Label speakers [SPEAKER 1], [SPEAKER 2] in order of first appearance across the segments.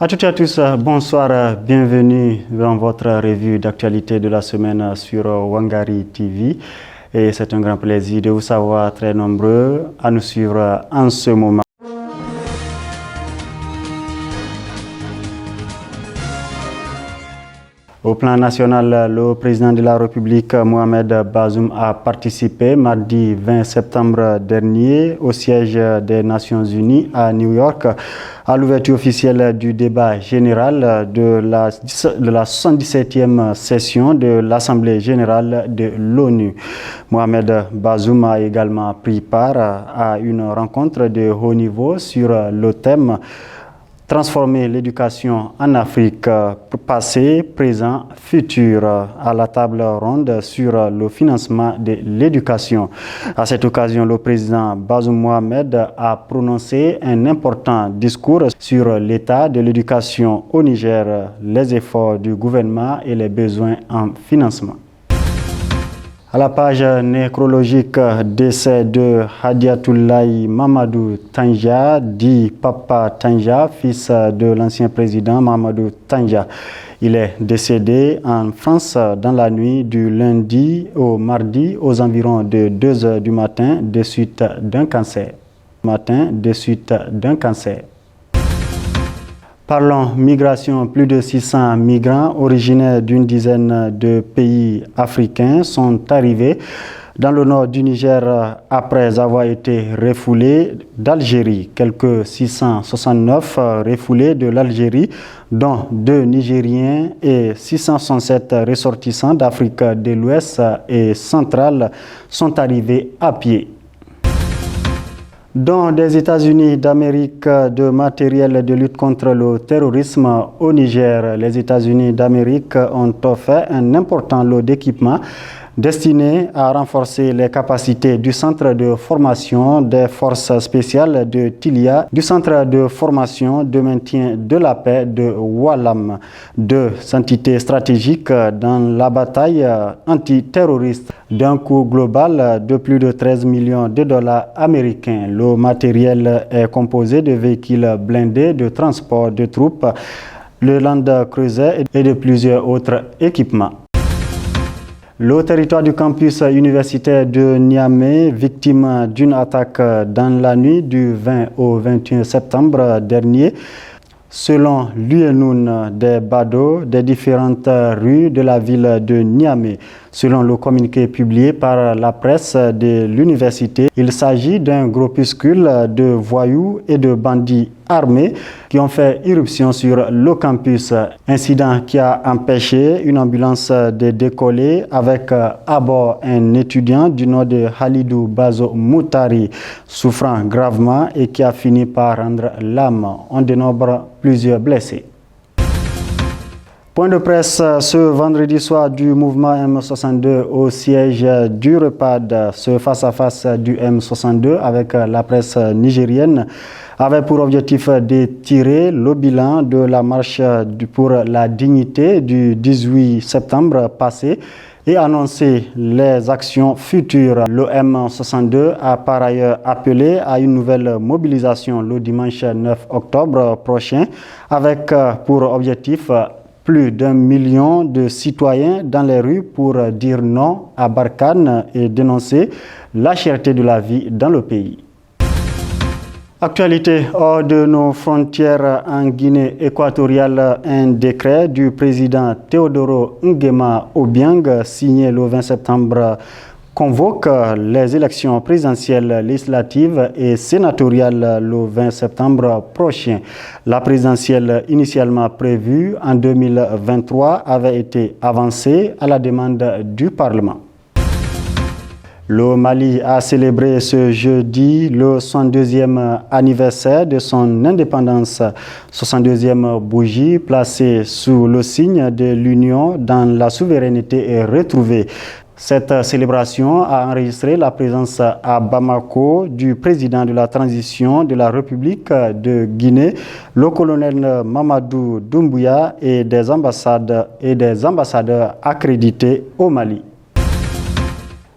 [SPEAKER 1] À toutes et à tous, bonsoir, bienvenue dans votre revue d'actualité de la semaine sur Wangari TV. Et c'est un grand plaisir de vous savoir très nombreux à nous suivre en ce moment. Au plan national, le président de la République, Mohamed Bazoum, a participé mardi 20 septembre dernier au siège des Nations Unies à New York à l'ouverture officielle du débat général de la 77e session de l'Assemblée générale de l'ONU. Mohamed Bazoum a également pris part à une rencontre de haut niveau sur le thème transformer l'éducation en Afrique, passé, présent, futur, à la table ronde sur le financement de l'éducation. À cette occasion, le président Bazoum Mohamed a prononcé un important discours sur l'état de l'éducation au Niger, les efforts du gouvernement et les besoins en financement. À la page nécrologique, décès de Hadiatoulaye Mamadou Tanja, dit Papa Tanja, fils de l'ancien président Mamadou Tanja. Il est décédé en France dans la nuit du lundi au mardi aux environs de 2 heures du matin des suites d'un cancer. Parlons migration. Plus de 600 migrants originaires d'une dizaine de pays africains sont arrivés dans le nord du Niger après avoir été refoulés d'Algérie. Quelques 669 refoulés de l'Algérie, dont 2 Nigériens et 667 ressortissants d'Afrique de l'Ouest et centrale, sont arrivés à pied. Don des États-Unis d'Amérique de matériel de lutte contre le terrorisme au Niger. Les États-Unis d'Amérique ont offert un important lot d'équipements destiné à renforcer les capacités du centre de formation des forces spéciales de Tilia, du centre de formation de maintien de la paix de Walam, 2 entités stratégiques dans la bataille antiterroriste d'un coût global de plus de 13 millions de dollars américains. Le matériel est composé de véhicules blindés de transport de troupes, le Land Cruiser et de plusieurs autres équipements. Le territoire du campus universitaire de Niamey, victime d'une attaque dans la nuit du 20 au 21 septembre dernier, selon l'UNUN des badauds des différentes rues de la ville de Niamey. Selon le communiqué publié par la presse de l'université, il s'agit d'un groupuscule de voyous et de bandits armés qui ont fait irruption sur le campus. Incident qui a empêché une ambulance de décoller avec à bord un étudiant du nom de Halidou Bazo Moutari, souffrant gravement et qui a fini par rendre l'âme. On dénombre plusieurs blessés. Point de presse ce vendredi soir du mouvement M62 au siège du REPAD. Ce face-à-face du M62 avec la presse nigérienne avait pour objectif de tirer le bilan de la marche pour la dignité du 18 septembre passé et annoncer les actions futures. Le M62 a par ailleurs appelé à une nouvelle mobilisation le dimanche 9 octobre prochain avec pour objectif plus d'1 million de citoyens dans les rues pour dire non à Barkhane et dénoncer la cherté de la vie dans le pays. Actualité hors de nos frontières en Guinée équatoriale, un décret du président Teodoro Nguema Obiang signé le 20 septembre convoque les élections présidentielles, législatives et sénatoriales le 20 septembre prochain. La présidentielle initialement prévue en 2023 avait été avancée à la demande du Parlement. Le Mali a célébré ce jeudi le 62e anniversaire de son indépendance. 62e bougie placée sous le signe de l'union dans la souveraineté est retrouvée. Cette célébration a enregistré la présence à Bamako du président de la transition de la République de Guinée, le colonel Mamadou Doumbouya et des ambassadeurs accrédités au Mali.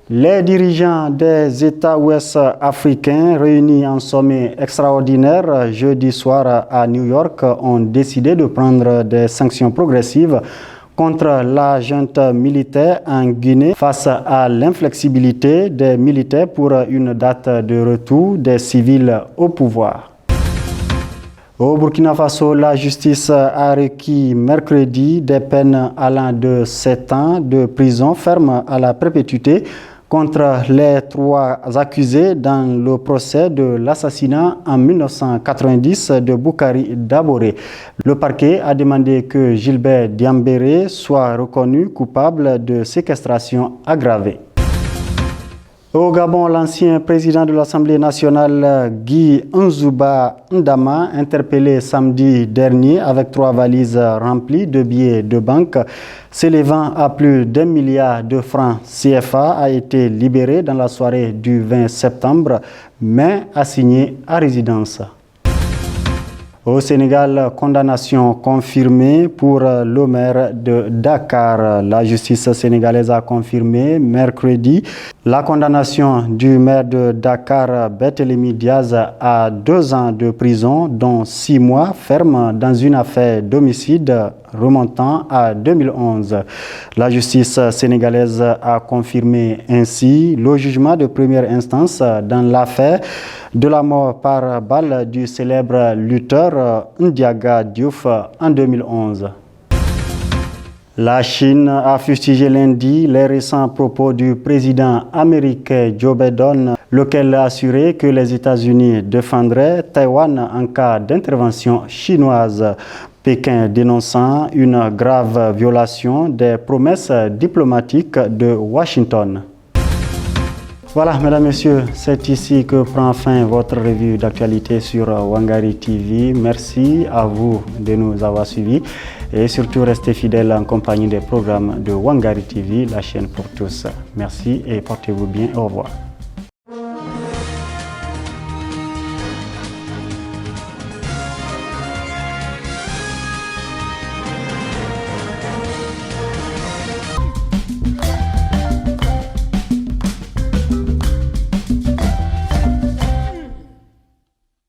[SPEAKER 1] Les dirigeants des États ouest africains réunis en sommet extraordinaire jeudi soir à New York ont décidé de prendre des sanctions progressives contre la junte militaire en Guinée face à l'inflexibilité des militaires pour une date de retour des civils au pouvoir. Au Burkina Faso, la justice a requis mercredi des peines allant de 7 ans de prison ferme à la perpétuité contre les 3 accusés dans le procès de l'assassinat en 1990 de Boukari Daboré. Le parquet a demandé que Gilbert Diambéré soit reconnu coupable de séquestration aggravée. Au Gabon, l'ancien président de l'Assemblée nationale, Guy Nzouba Ndama, interpellé samedi dernier avec 3 valises remplies de billets de banque s'élevant à plus d'1 milliard de francs CFA, a été libéré dans la soirée du 20 septembre, mais assigné à résidence. Au Sénégal, condamnation confirmée pour le maire de Dakar. La justice sénégalaise a confirmé mercredi la condamnation du maire de Dakar, Barthélémy Diaz, à 2 ans de prison, dont 6 mois ferme dans une affaire d'homicide remontant à 2011. La justice sénégalaise a confirmé ainsi le jugement de première instance dans l'affaire de la mort par balle du célèbre lutteur Ndiaga Diouf en 2011. La Chine a fustigé lundi les récents propos du président américain Joe Biden, lequel a assuré que les États-Unis défendraient Taïwan en cas d'intervention chinoise. Pékin dénonçant une grave violation des promesses diplomatiques de Washington. Voilà, mesdames, messieurs, c'est ici que prend fin votre revue d'actualité sur Wangari TV. Merci à vous de nous avoir suivis et surtout restez fidèles en compagnie des programmes de Wangari TV, la chaîne pour tous. Merci et portez-vous bien. Au revoir.